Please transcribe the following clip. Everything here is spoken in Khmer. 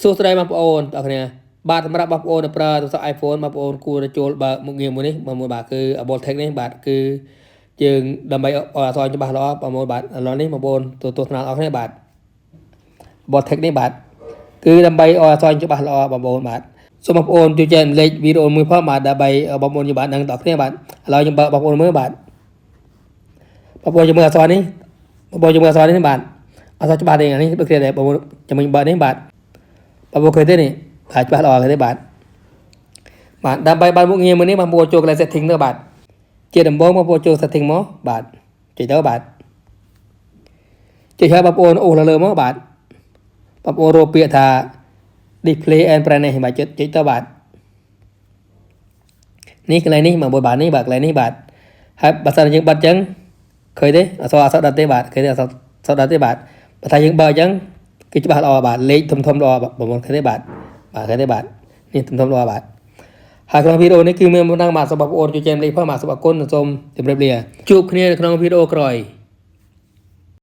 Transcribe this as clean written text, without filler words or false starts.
សួស្តីបងប្អូនបងប្អូនបាទសម្រាប់បងប្អូនដែលប្រើទូរស័ព្ទ iPhone បងប្អូនគួរតែចូលបើកមុខងារមួយនេះមួយបាទគឺ Boltech នេះបាទគឺយើងដើម្បីឲ្យអក្សរច្បាស់ល្អបងប្អូនបាទឥឡូវនេះបងប្អូនទស្សនាអរគ្នាបាទ Boltech នេះបាទគឺដើម្បីឲ្យអក្សរច្បាស់ល្អបងប្អូនបាទសូមបងប្អូនជួយចែករំលែកវីដេអូមួយផងបាទដើម្បីបងប្អូនយើងបាទដឹងដល់គ្នាបាទឥឡូវខ្ញុំបើកបងប្អូនមើលបាទបងប្អូនយើងមើលអក្សរនេះបងប្អូនយើងមើលអក្សរនេះបាទអក្សរច្បាស់ទេនេះដូចគ្នាដែរបងប្អូនចាំmìnhបើកនេះបាទបងប្អូនឃើញទេនេះបាទច្បាស់ល្អឃើញទេបាទដើម្បីបើកមុខងារមួយនេះបងប្អូនចូលកន្លែង setting ទៅបាទជាដំបូងបងប្អូនចូល setting មកបាទចុចទៅបាទចុចហើយបងប្អូនអូសលើមកបាទបងប្អូនរកពាក្យថា display and brightness បាទចុចទៅបាទនេះកន្លែងនេះបងប្អូនបាទនេះបាទកន្លែងនេះបាទហើយបើសិនយើងបិទអញ្ចឹងឃើញទេអក្សរដិតទេបាទឃើញទេអក្សរដិតទេបាទបើថាយើងបើកអញ្ចឹងគឺច្បាស់ល្អបាទលេខធំល្អបងប្អូនឃើញទេបាទឃើញទេបាទនេះធំល្អបាទហើយក្នុងវីដេអូនេះគឺមានប៉ុណ្ណឹងបាទសូមបងប្អូនជួយចែករំលែកផងបាទសូមអរគុណសូមជម្រាបលាជួបគ្នានៅក្នុងវីដេអូក្រោយ